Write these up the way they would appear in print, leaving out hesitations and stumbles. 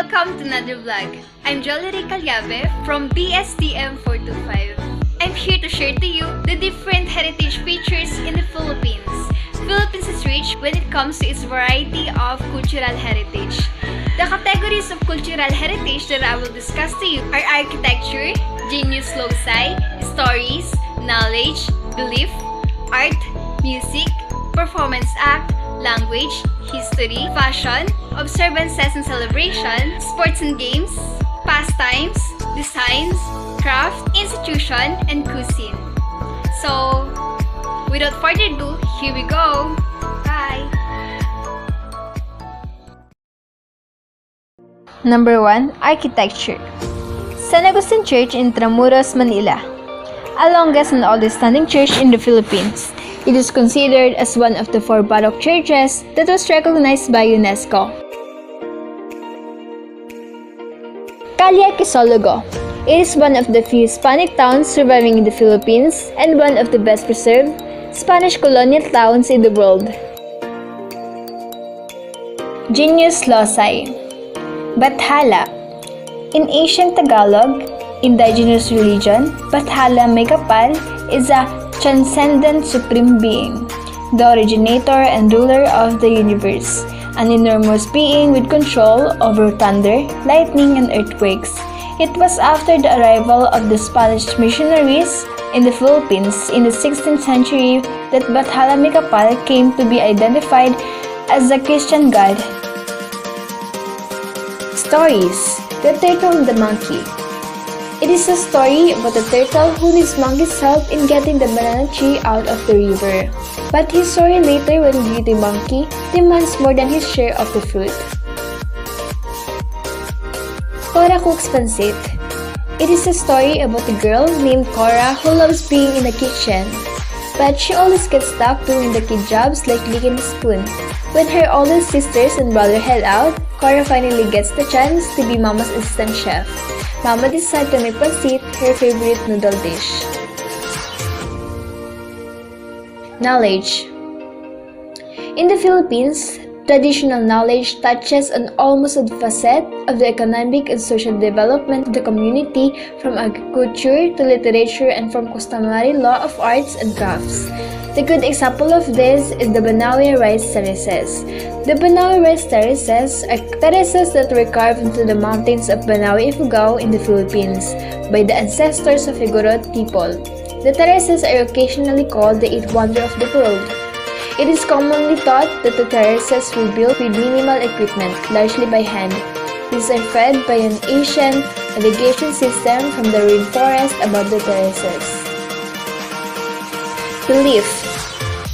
Welcome to another vlog. I'm Jolery Calyave from BSTM 425. I'm here to share to you the different heritage features in the Philippines. Philippines is rich when it comes to its variety of cultural heritage. The categories of cultural heritage that I will discuss to you are architecture, genius loci, stories, knowledge, belief, art, music, performance act, language, history, fashion, observances and celebration, sports and games, pastimes, designs, craft, institution, and cuisine. So, without further ado, here we go! Bye! Number 1. Architecture. San Agustin Church in Intramuros, Manila. A longest and oldest standing church in the Philippines. It is considered as one of the 4 Baroque churches that was recognized by UNESCO. Calle Quezologo. It is one of the few Hispanic towns surviving in the Philippines and one of the best preserved Spanish colonial towns in the world. Genius loci. Bathala. In ancient Tagalog, indigenous religion, Bathala may kapal is a transcendent supreme being, the originator and ruler of the universe, an enormous being with control over thunder, lightning, and earthquakes. It was after the arrival of the Spanish missionaries in the Philippines in the 16th century that Bathala may kapal came to be identified as a Christian god. Stories. The Turtle and the Monkey. It is a story about a turtle who needs monkey's help in getting the banana tree out of the river. But he's sorry later when greedy monkey demands more than his share of the fruit. Cora cooks pancit. It is a story about a girl named Cora who loves being in the kitchen. But she always gets stuck doing the kid jobs like licking the spoon. When her oldest sisters and brother head out, Cora finally gets the chance to be Mama's assistant chef. Mama decides to make pancit her favorite noodle dish. Knowledge. In the Philippines, traditional knowledge touches on almost a facet of the economic and social development of the community, from agriculture to literature and from customary law of arts and crafts. The good example of this is the Banawe rice terraces. The Banawe rice terraces are terraces that were carved into the mountains of Banawe, Ifugao in the Philippines by the ancestors of Igorot people. The terraces are occasionally called the 8th wonder of the world. It is commonly thought that the terraces were built with minimal equipment, largely by hand. These are fed by an ancient irrigation system from the rainforest above the terraces. Belief.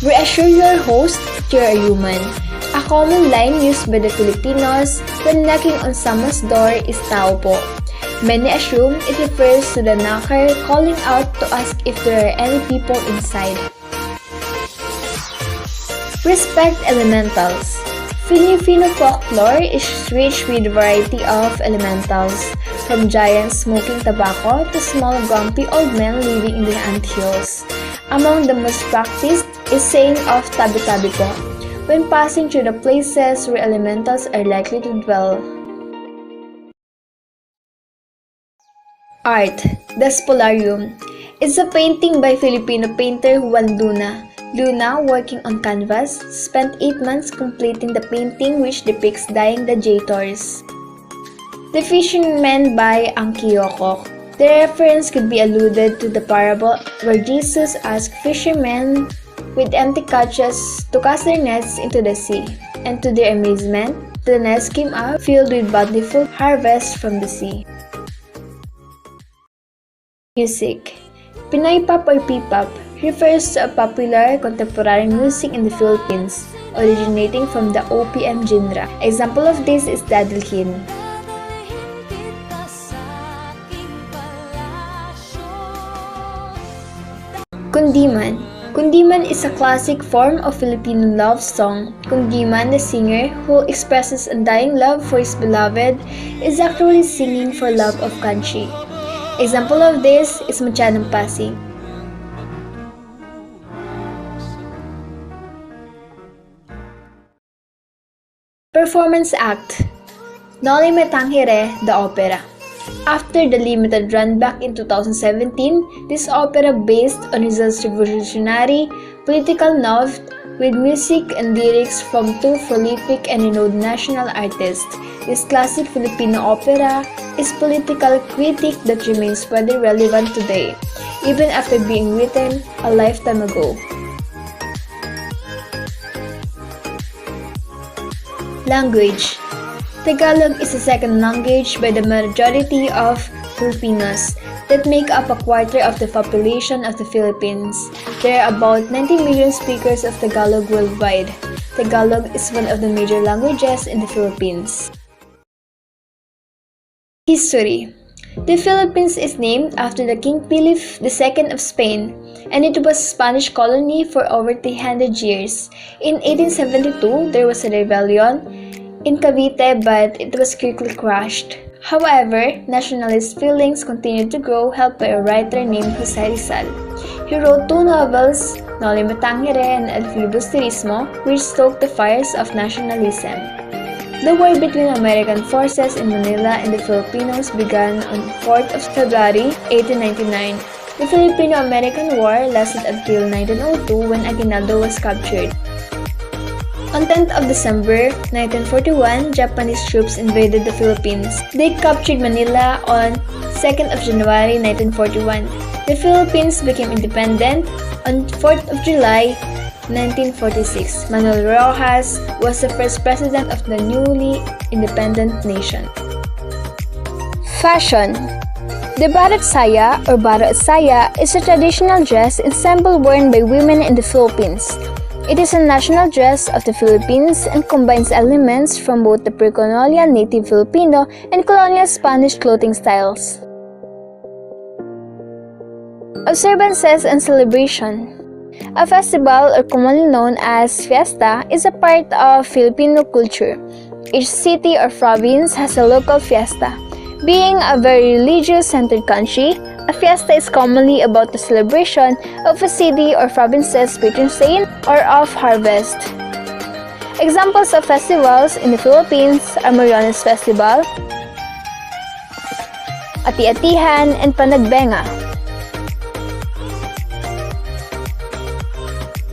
Reassure your host that you are human. A common line used by the Filipinos when knocking on someone's door is tao po. Many assume it refers to the knocker calling out to ask if there are any people inside. Respect elementals. Filipino folklore is rich with a variety of elementals, from giants smoking tobacco to small grumpy old men living in the anthills. Among the most practiced is saying of tabi-tabi ko, when passing through the places where elementals are likely to dwell. Art. The Spolarium is a painting by Filipino painter Juan Luna. Luna, working on canvas, spent 8 months completing the painting, which depicts dying gladiators. The Fisherman by Angkiyokok. The reference could be alluded to the parable where Jesus asked fishermen with empty catches to cast their nets into the sea, and to their amazement, the nets came up filled with bountiful harvest from the sea. Music. Pinoy pop or P-pop refers to a popular contemporary music in the Philippines, originating from the OPM genre. Example of this is Dadalhin. Kundiman. Kundiman is a classic form of Filipino love song. Kundiman, the singer, who expresses undying love for his beloved, is actually singing for love of country. Example of this is Machanang Pasig. Performance act. Noli Me Tangere, the opera. After the limited run back in 2017, this opera based on Rizal's revolutionary political novel with music and lyrics from two prolific and renowned national artists. This classic Filipino opera is political critique that remains very relevant today, even after being written a lifetime ago. Language. Tagalog is the second language by the majority of Filipinos that make up a quarter of the population of the Philippines. There are about 90 million speakers of Tagalog worldwide. Tagalog is one of the major languages in the Philippines. History. The Philippines is named after the King Philip II of Spain, and it was a Spanish colony for over 300 years. In 1872, there was a rebellion in Cavite, but it was quickly crushed. However, nationalist feelings continued to grow, helped by a writer named Jose Rizal. He wrote two novels, Noli Me Tangere and El Filibusterismo, which stoked the fires of nationalism. The war between American forces in Manila and the Filipinos began on 4th of February 1899. The Filipino-American War lasted until 1902 when Aguinaldo was captured. On 10th of December 1941, Japanese troops invaded the Philippines. They captured Manila on 2nd of January 1941. The Philippines became independent on 4th of July 1946. Manuel Rojas was the first president of the newly independent nation. Fashion. The Barat Saya or Baro Saya is a traditional dress ensemble worn by women in the Philippines. It is a national dress of the Philippines and combines elements from both the pre-colonial native Filipino and colonial Spanish clothing styles. Observances and celebration. A festival, or commonly known as fiesta, is a part of Filipino culture. Each city or province has a local fiesta. Being a very religious-centered country, a fiesta is commonly about the celebration of a city or province's patron saint or of harvest. Examples of festivals in the Philippines are Mariones Festival, Ati-Atihan, and Panagbenga.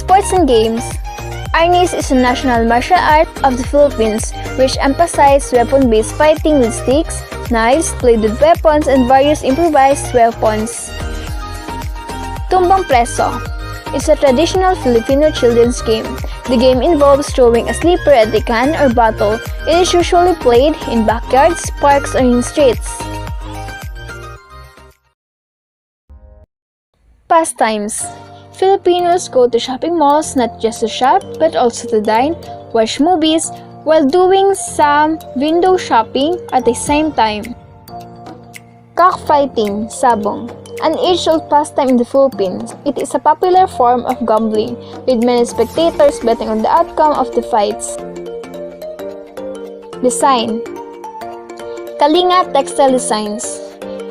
Sports and games. Arnis is a national martial art of the Philippines which emphasizes weapon-based fighting with sticks, knives, bladed weapons, and various improvised weapons. Tumbang Preso is a traditional Filipino children's game. The game involves throwing a slipper at a can or bottle. It is usually played in backyards, parks, or in streets. Pastimes. Filipinos go to shopping malls not just to shop but also to dine, watch movies, while doing some window shopping at the same time. Cockfighting, sabong. An age-old pastime in the Philippines, it is a popular form of gambling, with many spectators betting on the outcome of the fights. Design. Kalinga Textile Designs.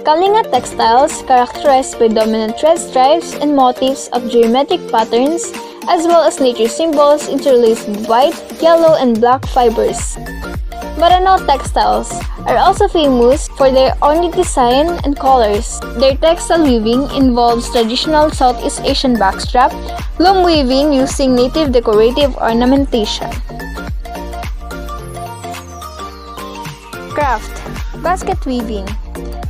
Kalinga textiles characterized by dominant thread stripes and motifs of geometric patterns, as well as nature symbols interlaced with white, yellow, and black fibers. Maranao textiles are also famous for their ornate design and colors. Their textile weaving involves traditional Southeast Asian backstrap, loom weaving using native decorative ornamentation. Craft. Basket weaving.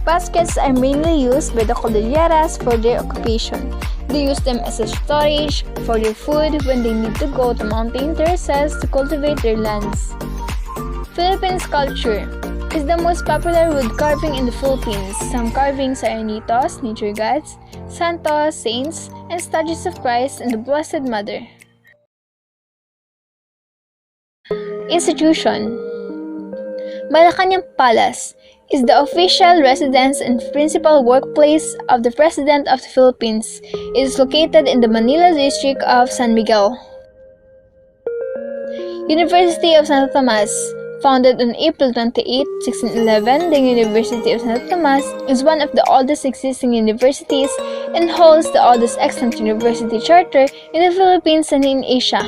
Baskets are mainly used by the Cordilleras for their occupation. They use them as a storage for their food when they need to go to mountain terraces to cultivate their lands. Philippine sculpture is the most popular wood carving in the Philippines. Some carvings are anitos, nature gods, santos, saints, and statues of Christ and the Blessed Mother. Institution. Malacanang Palace is the official residence and principal workplace of the President of the Philippines. It is located in the Manila district of San Miguel. University of Santo Tomas. Founded on April 28, 1611, the University of Santo Tomas is one of the oldest existing universities and holds the oldest extant university charter in the Philippines and in Asia.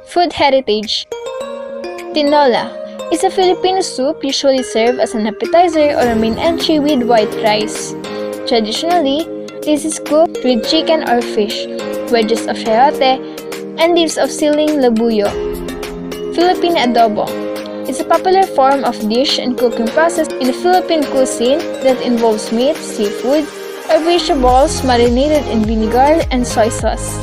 Food heritage. Tinola is a Filipino soup usually served as an appetizer or a main entry with white rice. Traditionally, this is cooked with chicken or fish, wedges of chayote, and leaves of siling labuyo. Philippine adobo is a popular form of dish and cooking process in the Philippine cuisine that involves meat, seafood, or vegetables marinated in vinegar and soy sauce.